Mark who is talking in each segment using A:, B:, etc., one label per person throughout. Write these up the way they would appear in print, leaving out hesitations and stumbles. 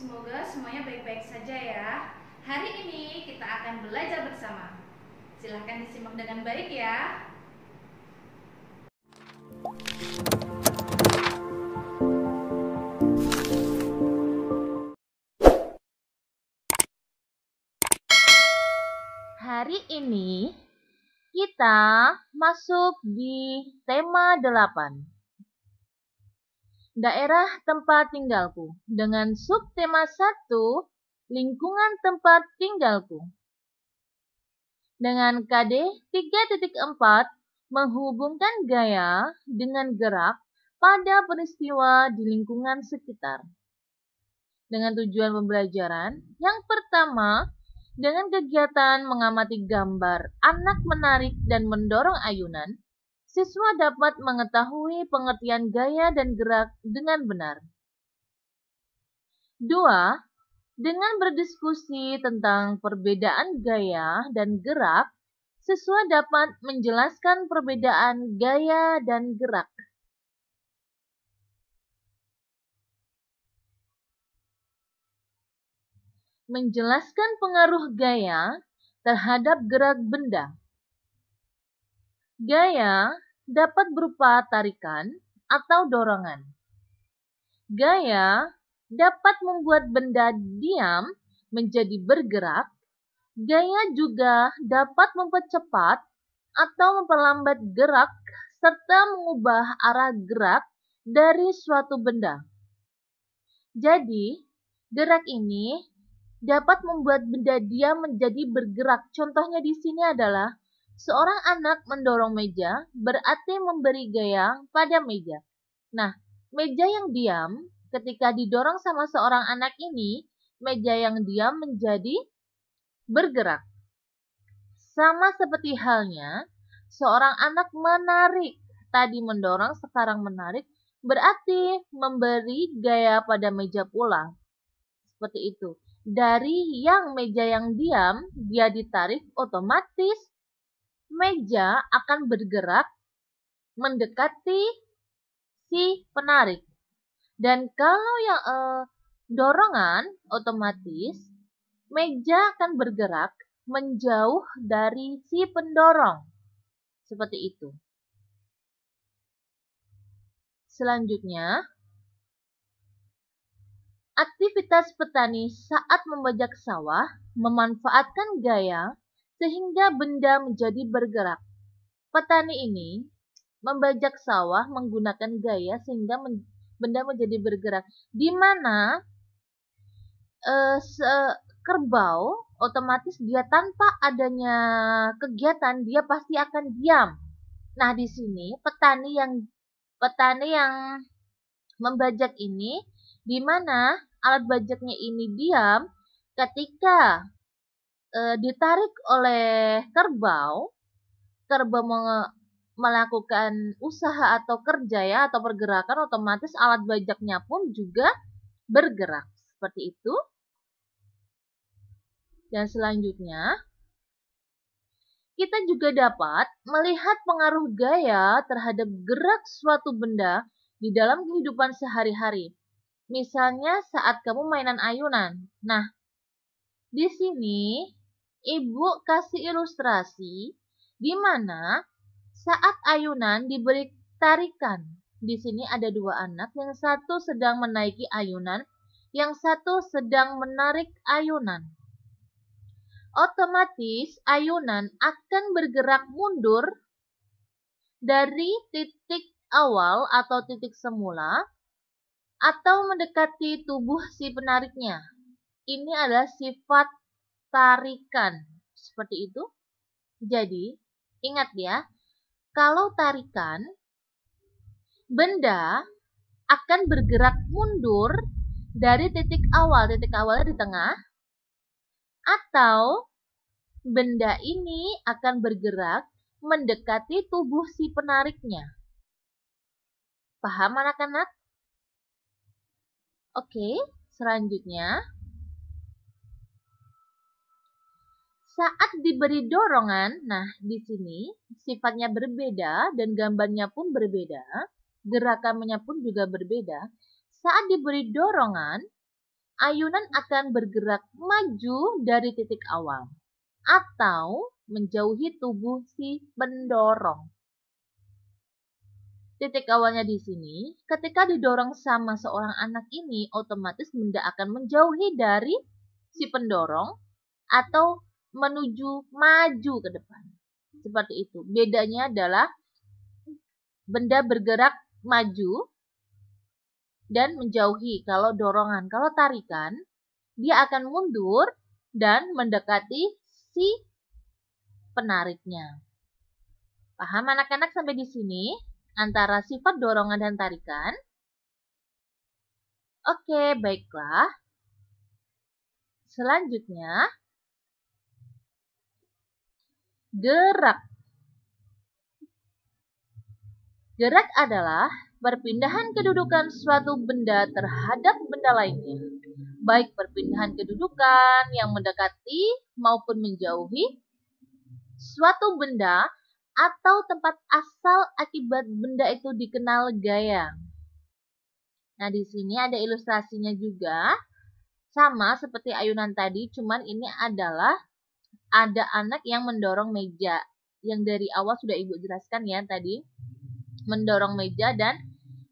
A: Semoga semuanya baik-baik saja ya. Hari ini kita akan belajar bersama. Silahkan disimak dengan baik ya.
B: Hari ini kita masuk di tema 8. Daerah tempat tinggalku dengan subtema 1, lingkungan tempat tinggalku. Dengan KD 3.4 menghubungkan gaya dengan gerak pada peristiwa di lingkungan sekitar. Dengan tujuan pembelajaran, yang pertama, dengan kegiatan mengamati gambar anak menarik dan mendorong ayunan, siswa dapat mengetahui pengertian gaya dan gerak dengan benar. 2. Dengan berdiskusi tentang perbedaan gaya dan gerak, siswa dapat menjelaskan perbedaan gaya dan gerak. Menjelaskan pengaruh gaya terhadap gerak benda. Gaya dapat berupa tarikan atau dorongan. Gaya dapat membuat benda diam menjadi bergerak. Gaya juga dapat mempercepat atau memperlambat gerak serta mengubah arah gerak dari suatu benda. Jadi, gerak ini dapat membuat benda diam menjadi bergerak. Contohnya di sini adalah seorang anak mendorong meja, berarti memberi gaya pada meja. Nah, meja yang diam ketika didorong sama seorang anak ini, meja yang diam menjadi bergerak. Sama seperti halnya, seorang anak menarik. Tadi mendorong, sekarang menarik, berarti memberi gaya pada meja pula. Seperti itu. Dari yang meja yang diam, dia ditarik, otomatis meja akan bergerak mendekati si penarik. Dan kalau yang dorongan, otomatis meja akan bergerak menjauh dari si pendorong. Seperti itu. Selanjutnya, aktivitas petani saat membajak sawah memanfaatkan gaya sehingga benda menjadi bergerak. Petani ini membajak sawah menggunakan gaya sehingga benda menjadi bergerak. Di mana kerbau otomatis dia tanpa adanya kegiatan dia pasti akan diam. Nah, di sini petani yang membajak ini, di mana alat bajaknya ini diam ketika ditarik oleh kerbau melakukan usaha atau kerja ya atau pergerakan, otomatis alat bajaknya pun juga bergerak. Seperti itu. Dan selanjutnya, kita juga dapat melihat pengaruh gaya terhadap gerak suatu benda di dalam kehidupan sehari-hari. Misalnya saat kamu mainan ayunan. Nah, di sini Ibu kasih ilustrasi di mana saat ayunan diberi tarikan. Di sini ada dua anak, yang satu sedang menaiki ayunan, yang satu sedang menarik ayunan. Otomatis ayunan akan bergerak mundur dari titik awal atau titik semula atau mendekati tubuh si penariknya. Ini adalah sifat tarikan. Seperti itu. Jadi, ingat ya, kalau tarikan, benda akan bergerak mundur dari titik awal. Titik awalnya di tengah. Atau benda ini akan bergerak mendekati tubuh si penariknya. Paham anak-anak? Oke, selanjutnya. Saat diberi dorongan, nah di sini sifatnya berbeda dan gambarnya pun berbeda, gerakannya pun juga berbeda. Saat diberi dorongan, ayunan akan bergerak maju dari titik awal atau menjauhi tubuh si pendorong. Titik awalnya di sini, ketika didorong sama seorang anak ini, otomatis benda akan menjauhi dari si pendorong atau menuju maju ke depan. Seperti itu. Bedanya adalah benda bergerak maju dan menjauhi kalau dorongan. Kalau tarikan, dia akan mundur dan mendekati si penariknya. Paham anak-anak sampai di sini? Antara sifat dorongan dan tarikan. Oke, baiklah. Selanjutnya, gerak. Gerak adalah perpindahan kedudukan suatu benda terhadap benda lainnya. Baik perpindahan kedudukan yang mendekati maupun menjauhi suatu benda atau tempat asal akibat benda itu dikenal gaya. Nah, di sini ada ilustrasinya juga. Sama seperti ayunan tadi, cuman ini adalah ada anak yang mendorong meja. Yang dari awal sudah Ibu jelaskan ya tadi. Mendorong meja dan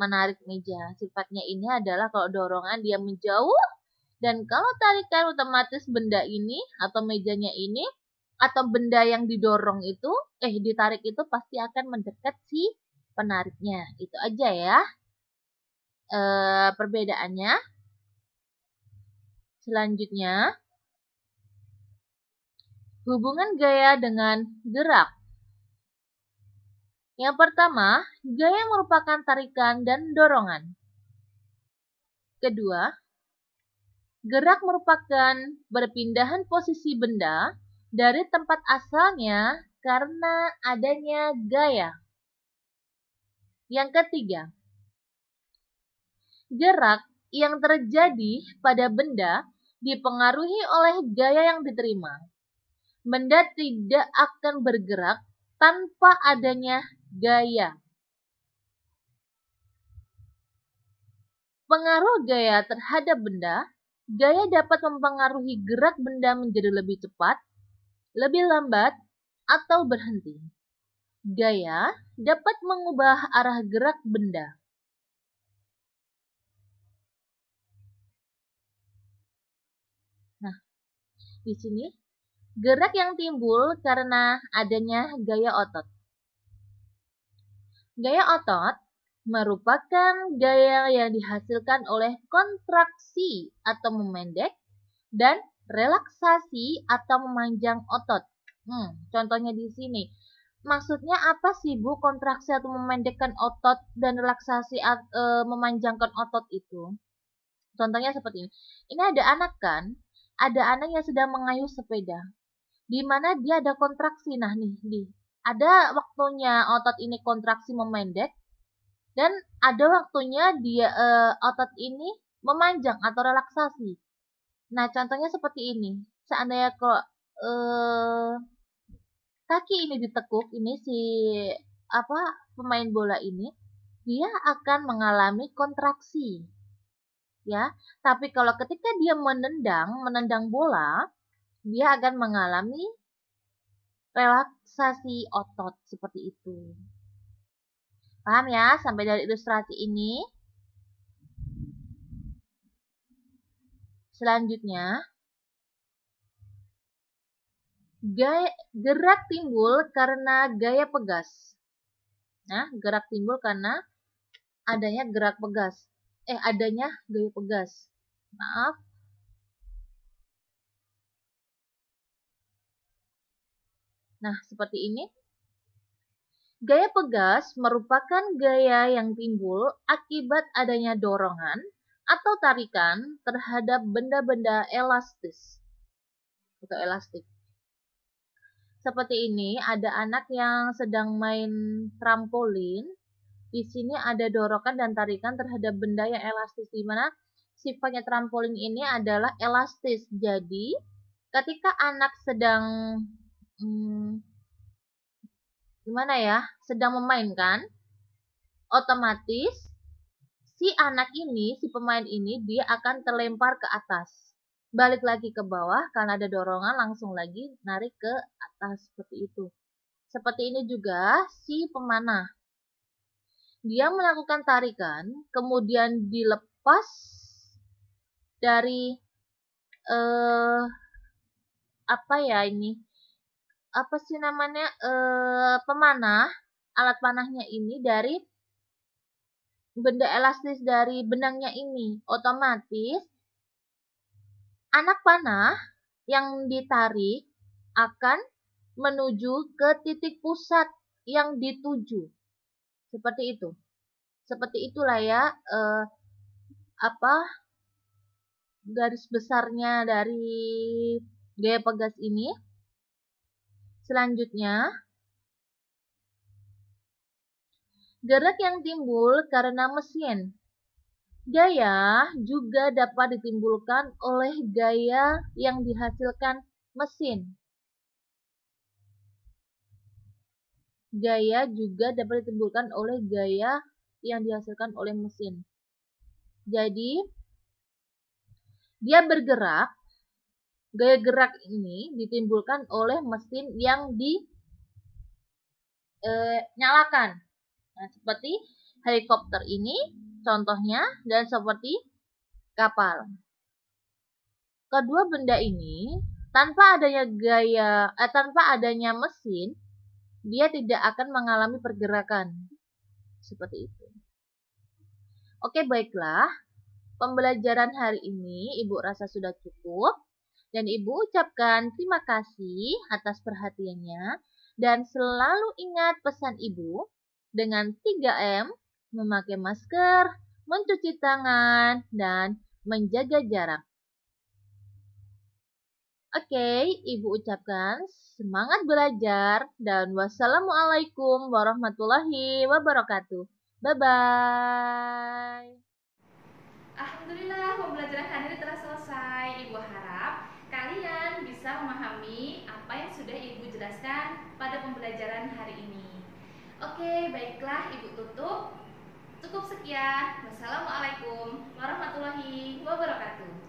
B: menarik meja. Sifatnya ini adalah kalau dorongan dia menjauh. Dan kalau tarikan otomatis benda ini atau mejanya ini atau benda yang didorong itu, ditarik itu pasti akan mendekat si penariknya. Itu aja ya perbedaannya. Selanjutnya, hubungan gaya dengan gerak. Yang pertama, gaya merupakan tarikan dan dorongan. Kedua, gerak merupakan perpindahan posisi benda dari tempat asalnya karena adanya gaya. Yang ketiga, gerak yang terjadi pada benda dipengaruhi oleh gaya yang diterima. Benda tidak akan bergerak tanpa adanya gaya. Pengaruh gaya terhadap benda, gaya dapat mempengaruhi gerak benda menjadi lebih cepat, lebih lambat, atau berhenti. Gaya dapat mengubah arah gerak benda. Nah, di sini gerak yang timbul karena adanya gaya otot. Gaya otot merupakan gaya yang dihasilkan oleh kontraksi atau memendek dan relaksasi atau memanjang otot. Contohnya di sini. Maksudnya apa sih Bu kontraksi atau memendekkan otot dan relaksasi memanjangkan otot itu? Contohnya seperti ini. Ini ada anak kan? Ada anak yang sedang mengayuh sepeda. Di mana dia ada kontraksi. Nah nih, ada waktunya otot ini kontraksi memendek dan ada waktunya dia otot ini memanjang atau relaksasi. Nah, contohnya seperti ini. Seandainya kalau kaki ini ditekuk, ini si pemain bola ini, dia akan mengalami kontraksi. Ya, tapi kalau ketika dia menendang bola, dia akan mengalami relaksasi otot seperti itu. Paham ya sampai dari ilustrasi ini? Selanjutnya, gerak timbul karena gaya pegas. Nah, gerak timbul karena adanya adanya gaya pegas. Maaf. Nah, seperti ini. Gaya pegas merupakan gaya yang timbul akibat adanya dorongan atau tarikan terhadap benda-benda elastis atau elastik. Seperti ini, ada anak yang sedang main trampolin. Di sini ada dorongan dan tarikan terhadap benda yang elastis, di mana sifatnya trampolin ini adalah elastis. Jadi, ketika anak sedang sedang memainkan, otomatis si anak ini, si pemain ini, dia akan terlempar ke atas. Balik lagi ke bawah, karena ada dorongan, langsung lagi narik ke atas, seperti itu. Seperti ini juga si pemanah. Dia melakukan tarikan, kemudian dilepas dari apa ya ini? Apa sih namanya? Pemanah, alat panahnya ini dari benda elastis dari benangnya ini. Otomatis anak panah yang ditarik akan menuju ke titik pusat yang dituju. Seperti itu. Seperti itulah ya garis besarnya dari gaya pegas ini. Selanjutnya, gerak yang timbul karena mesin. Gaya juga dapat ditimbulkan oleh gaya yang dihasilkan mesin. Gaya juga dapat ditimbulkan oleh gaya yang dihasilkan oleh mesin. Jadi, dia bergerak, gaya gerak ini ditimbulkan oleh mesin yang dinyalakan. Nah, seperti helikopter ini contohnya, dan seperti kapal. Kedua benda ini tanpa adanya mesin, dia tidak akan mengalami pergerakan. Seperti itu. Oke, baiklah. Pembelajaran hari ini Ibu rasa sudah cukup. Dan Ibu ucapkan terima kasih atas perhatiannya. Dan selalu ingat pesan Ibu dengan 3M, memakai masker, mencuci tangan, dan menjaga jarak. Oke, Ibu ucapkan semangat belajar dan wassalamualaikum warahmatullahi wabarakatuh. Bye-bye.
A: Alhamdulillah, pembelajaran hari ini telah selesai. Ibu harap kalian bisa memahami apa yang sudah Ibu jelaskan pada pembelajaran hari ini. Oke, baiklah Ibu tutup. Cukup sekian. Wassalamualaikum warahmatullahi wabarakatuh.